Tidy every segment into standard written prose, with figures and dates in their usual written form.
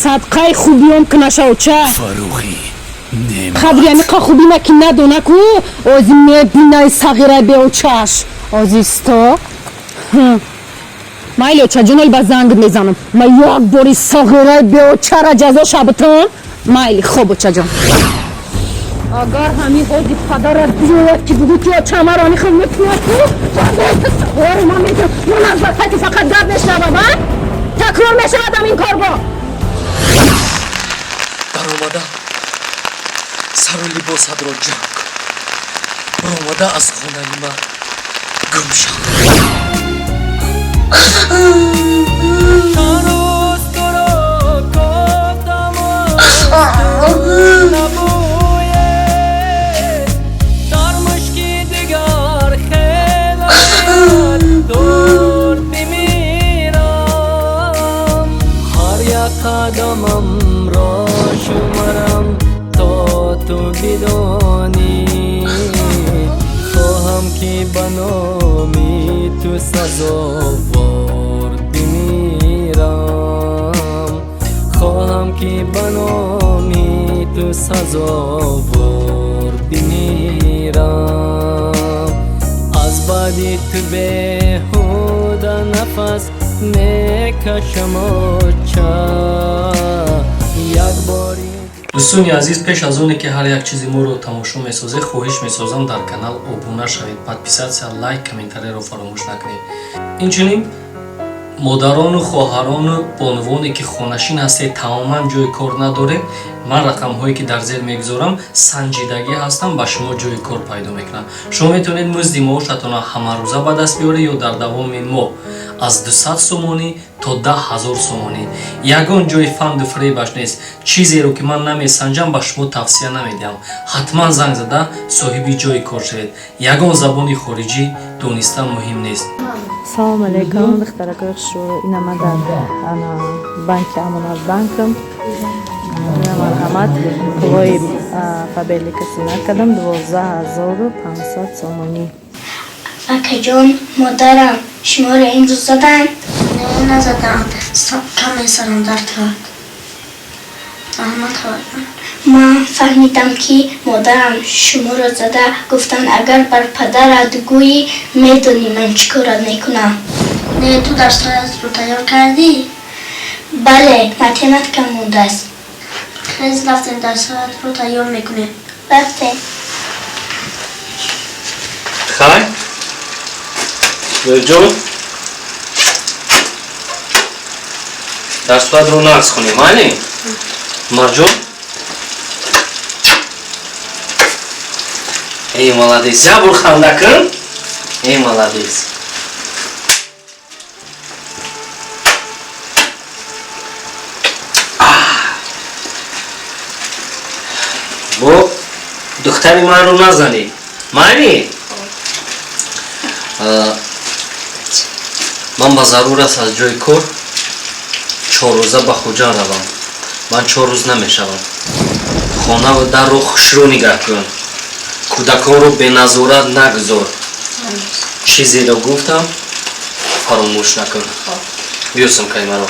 صدقه خوبیام کنشا چه فروخی خبری که خوبی نکی ندونه کو از میبینای صغیره به چش عزیزتا مایلو چه جنال با زنگ میزنم ما یک باری صغیره به چرا جزا شبتان مایلی خوب چه جان اگر همین حوزی پدر بیوید که بگو تو چمرانی خود میتونید تو ما میتونم من از بسیتی فقط درد نشنوم تکرار میشودم این کار با در اومده سر و لباس را جمع کن برآمده از خانه من گم شد قدمم را شمرم تا تو بدانی خواهم که به نامی تو سزاوار بمیرم خواهم که به نامی تو سزاوار بمیرم از بعد تو بیهوده نفس میکشم یک باری دوستانی عزیز پیش از اونه که هر یک چیزی ما رو تماشا میسازه خواهش میسازم در کانال ابونه شوید подписаться لایک کامنتاری رو فراموش نکنید اینچنین مادران و خواهران و بانوانی که خانشین هستید تماما جای کار نداره من رقم هایی که در زیر میگذارم سنجیدگی هستم با شما جای کار پیدا میکنم شما میتونید مزد معاشتون همه روزه به دست بیارید یا در دوام این ماه از 200 سومانی تا 10,000 سومانی یگان جای فند و فریبش نیست چیزی رو که من نمیسنجم به شما توصیه نمیدم حتما زنگ زده صاحب جای کار شوید یگان زبان خارجی دونستن مهم نیست السلام علیکم دخترک شو اینم در انا بانک امانات بانکم مرحمت کوی قبلی کسی نکردم 12,500 سومانی اکه جون مادرم شما رو این روز زدن؟ نه نزدم کمی سرم درد کرد من فهمیدم که مادرم شما رو زده گفتن اگر بر پدرت گویی میدونی من چی کارت میکنم نه تو درسایت رو تیار کردی؟ بله متیمت کم مونده است خیز رفتن درسایت رو تیار میکنه رفته خای جون درس باید رو نقص کنیم هانی مرجون ای молодец یا برو خنده کن ای молодец بو دختری من رو نزنی مانی من با ضرور است از جای کار 4 روزه به خوجا روم من 4 روز نمیشوم خانه و در رو خوشرو نگاه کن کودکان رو به نظارت نگذار چیزی رو گفتم فراموش نکن بیوسم که مرا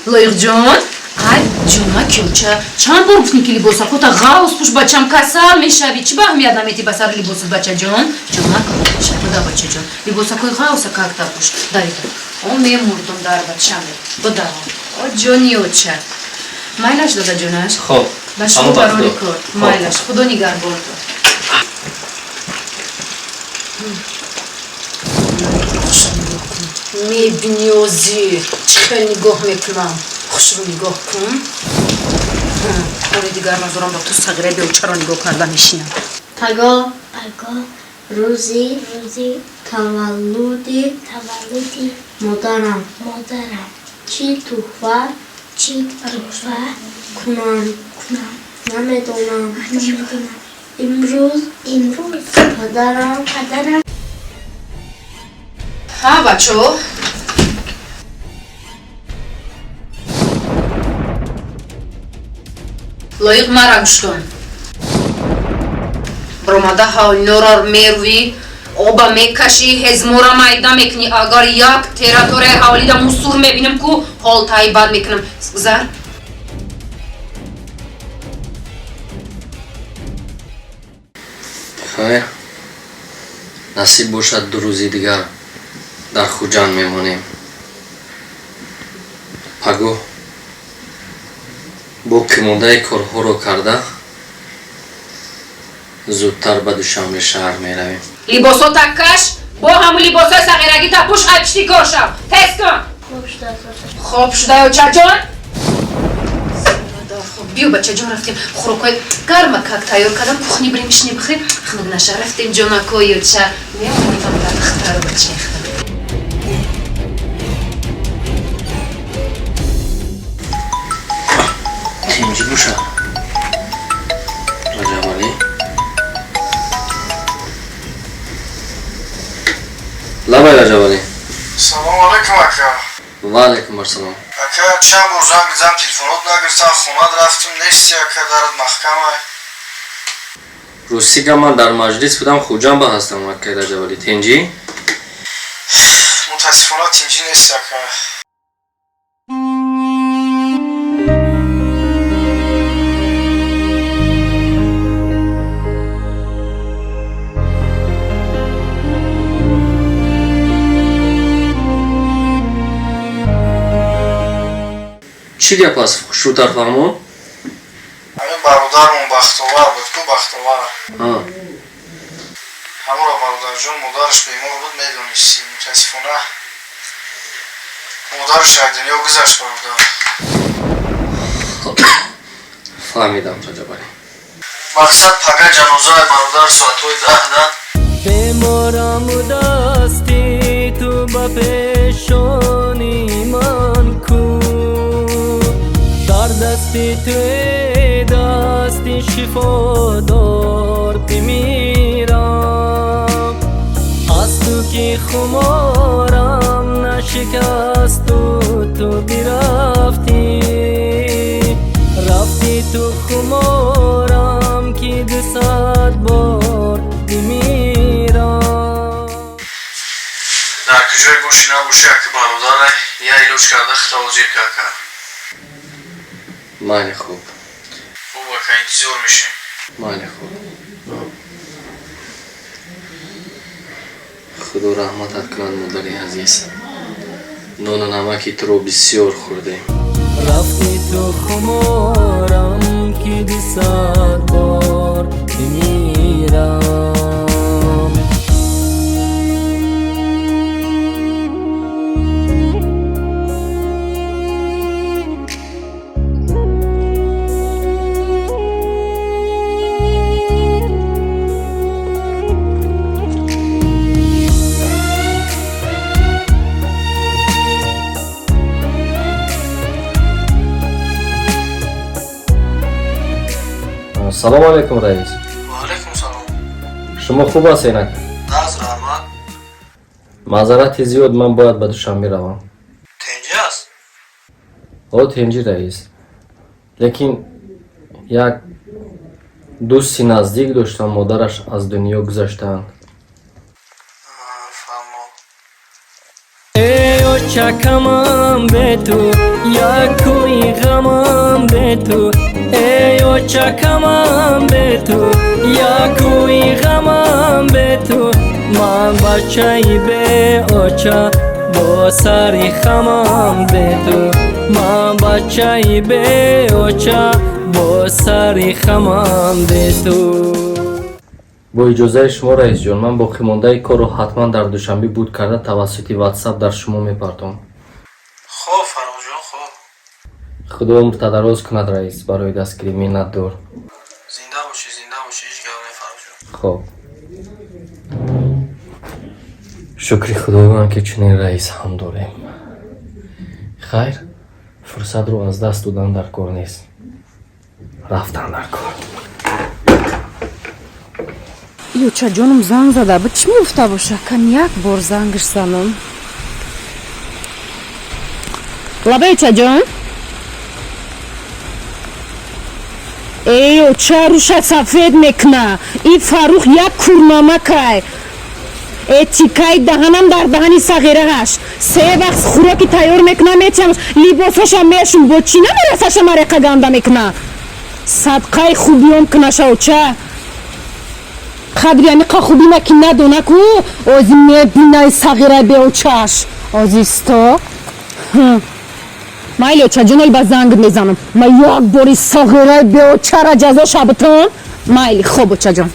لایق جان ای جونا کیوچه چند بار گفتیم که لباس خودت غاوس پوش بچم کسل میشوی چی به اهمیت نمیدی به سر لباس بچه جان جونا شده بچه جان لباس کوی غاوس کاکتا پوش دارید اون میمردم در بچم بده او جونیوچه مایلش داده جونش خب باشه برای کار مایلش خدا نگهدار تو میبینی اوزی چه نگاه میکنم خوش رو نگاه کن باری دیگر نظرم با تو صغیره بیو چرا نگاه کردن میشینم پگاه روزی تولدی مادرم چی تحفه کنم نمیدونم امروز پدرم ها بچه لایق مرا گوش کن برامده ها اینا را میروی оба мекашӣ ҳезмора майда мекунӣ агар як тератораи ҳавлида мусур мебинам ку ҳолтаи бад мекунам гузар хайр насиб бошад 2 рӯзи дигар дар хуҷанд мемонем пагоҳ боқӣ мондаи корҳоро карда зудтар ба Душанбе шаҳр меравем либосота каш бо ҳамун либосои сағирагита пӯш ай пишти кор шав тез кун хоб шуда ёчаҷон биё бачаҷон рафтем хӯрокҳои гарма как тайёр кардам кухни бирем бишне бихӯрем хунук наша рафтем ҷонако ёча меомадам дар хтаро бачехта тинҷӣ боша раҷабалӣ лабай раҷабалӣ салом алайкум ака. ва алайкум ассалом Ака чанд бор занг зам телефонот нагирифтам хона рафтим нести ака дарат маҳкамай. рӯстига ман дар маҷлис будам хуҷанба ҳастам акаи раҷабалӣ тинҷӣ Мутаассифона тинҷӣ нест ака. чӣ гап аст хушрӯтар фаҳмон Ҳамин бародармон Бахтовар буд ку Бахтовар. Ҳамонро бародарҷон модараш бемор буд медонисти. Мутаассифона модараш аз дунё гузашт бародар. фаҳмидам раҷабалӣ Мақсад пага ҷанозаи бародар соатҳои 10 بمارم و دستی تو با پیشانی من کو در دستی تو دستی شفادار بمیرم از تو که خمارم نشکست و تو برفتی رفتی تو خمارم که 200 بار بمیرم дар куҷои гӯши набоши аки бародаре я илоҷ карда хитовозир карка. майли хуб Хуб ака интизор мешем. майли хуб худо раҳматат кунад модари азиз нону намаки туро бисёр хӯрдем رفتی تو خمارم که 200 بار بمیرم салому алайкум раис Ваалайкум салом. шумо хуб ҳастед ака Даз раҳмат. маъзарати зиёд ман бояд ба Душанбе равам Тенҷи аст? о тинҷӣ раис лекин як дӯсти наздик доштам модараш аз дунё гузаштаанд Фармо. ای او چکمم به تو یا کوی غمم به تو ای او چکمم به تو یا کوی غمم به تو من بچه‌ای به اوچا با سری خمم به تو من بچه‌ای به اوچا با سری خمم به تو бо иҷозаи шумо раисҷон ман боқимондаи корро ҳатман дар Душанбе буд карда тавассути ватсап дар шумо мепартом Хуб Фарохҷон хуб. худо умрта дароз кунад раис барои дастгирӣ миннатдор Зинда бошӣ ҳеҷ гап не Фарохҷон. хоб шукри худоям ки чунин раис ҳам дорем хайр фурсатро аз даст додан дар кор нест рафтан дар кор ёчаҷоным занг зада буд чӣ меуфта боша кан як бор зангш занам лаба ёчаҷон ёча рӯшат сафед мекуна ин Фарух як курнамакай تیکای دهنم در دهنی صغیره هش 3 وقت خوراکی تیار میکنم میتیم لباسش هم میشون با چی نمیرسش مرقه گنده میکنه صدقه خوبیام کنشه چه قدری همی خوبی مکی ندونه کو آزی میبینه صغیره بیو چش آزیستا مایلو چه جنال با زنگ میزنم ما یک باری صغیره بیو چه را جزا شبتم مایلی خوب چه جان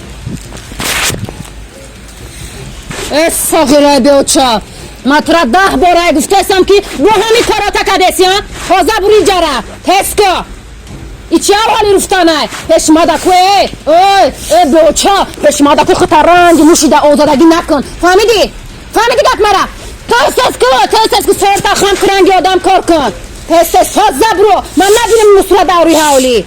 ای صغیره بیو چه ما ترا 10 باره گفتستم که بو همی کارا تکدیسی ها خوزه بری جره تسکا ایچی حالی رفتانه پشماده کو ای بیوچا پشماده کو خطرنگ نوشیده آزادگی نکن فهمیدی گک مرا تست کو سرطا خم کرنگی آدم کار کن تست سازه برو من نبینم نصره دوری حالی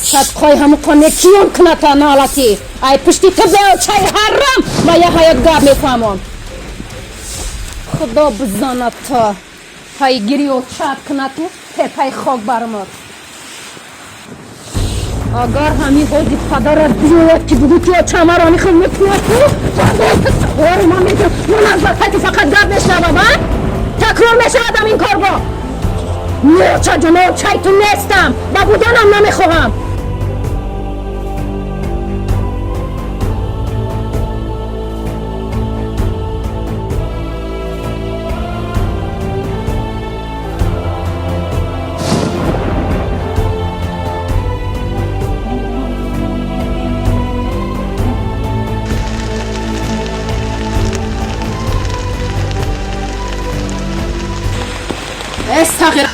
صدقای همو کنه کیون کنه تا نالتی ای پشتی تو بیوچای حرم و یه حیات گاب میفهمم خدا بزاند تا پای گیری و چپ کنه تو پای خاک برمار اگر همی بودی پدر دیوید که بگو تو چمرانی خود میکنه تو اوه ما میگم من از وقتی فقط گرد نشنوه من تکرار میشودم این کار با نوچه جناب چایتون نیستم با بودنم نمیخواهم استغفر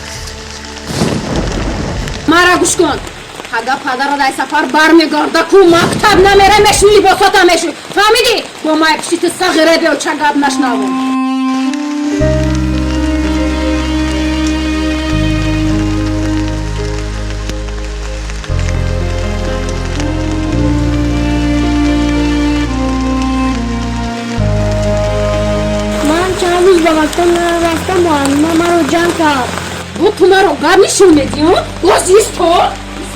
مرا گوش کن اگه پدر را در سفر برمیگرده کو مکتب نمیره مشنی لباسات هم مشنی فهمیدی؟ با ما پشتی تو صغیره بیو چه گب نشنوم روز با مکتب نرفتم معلمه من رو جمع کرد تو مرا گب نشون میدی ها؟ بازیست تو؟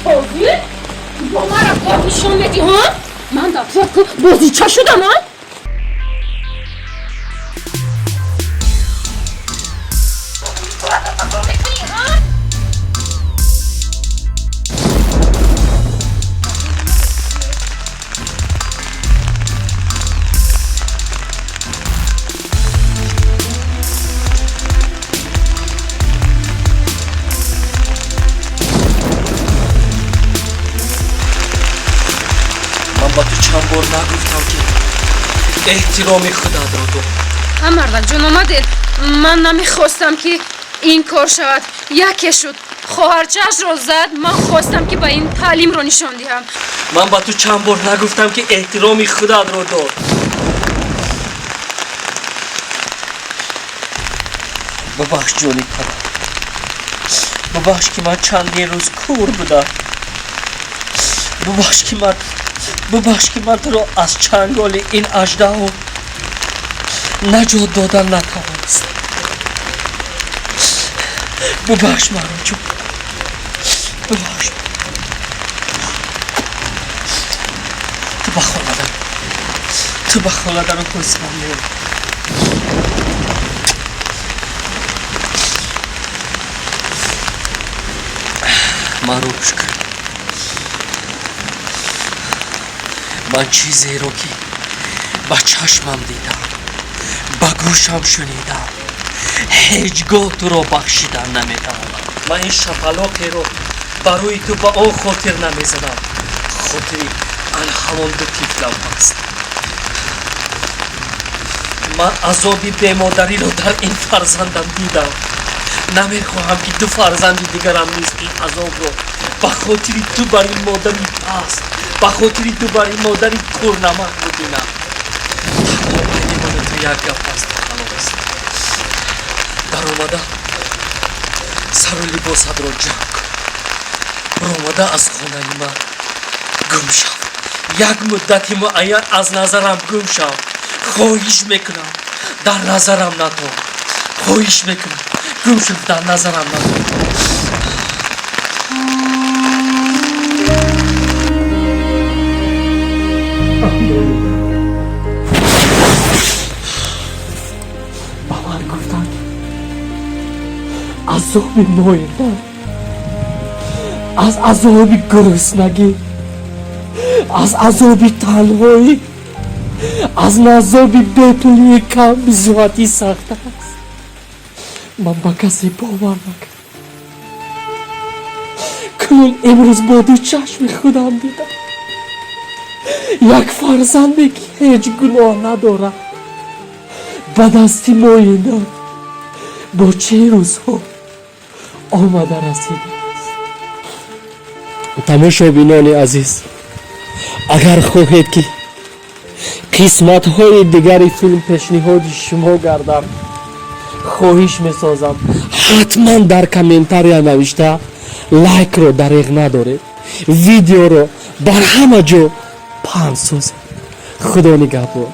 بازی؟ با مرا گب نشون میدی ها؟ من در تو بازی چه شدم ها؟ با تو چند بار نگفتم که احترامی خدا رو دو مرد جون آمده من نمیخواستم که این کار شود یکی شد خواهرچه‌اش رو زد من خواستم که با این تعلیم رو نشان دهم من با تو چند بار نگفتم که احترامی خدا رو دو ببخش جونی پدر ببخش که من چندین روز کور بودم ببخش که من تو رو از چنگال این اژدها نجات دادن نتوانستم ببخش من جون ببخش تو به خالدر رو حسنم میرم ماروشکا من چیزی رو که با چشمم دیدم با گوشم شنیدم هیچگاه تو رو بخشیدن نمیتوانم من این شپلاقی رو برای تو با آن خاطر نمیزنم خاطری آن همان دو طفلم هست من عذابی بیمادری رو در این فرزندم دیدم نمیخواهم که دو فرزند دیگرم نیز این عذاب رو با خاطری تو بر این مادری پست با خاطری تو بر این مادری کورنمک ببینم تمام بین من تو یک گپ هست خلاص در آمده سر و لباست رو جمع کن بر آمده از خانه من گم شو یک مدتی معین از نظرم گم شو خواهش میکنم در نظرم نتو خواهش میکنم گم شو در نظرم نتو азоби ноидан, аз азоби гуруснагӣ, аз азоби танҳоӣ, аз назоби бепулии камбизоатӣ сахт аст. ман ба касе бовар накардам. کنون امروز با دو چشم خودم دیدم یک فرزندی که هیچ گناه ندارد به دستی مایندان با چه روزها آمده رسیده است. تماشابینان عزیز، اگر خواهید که قسمت های دیگری فیلم پیشنهاد شما گردم خواهش میسازم حتما در کامنتاریا نوشته لایک رو دریغ ندارید، ویدیو رو بر همه جا پهن سازید. خدا نگهدار.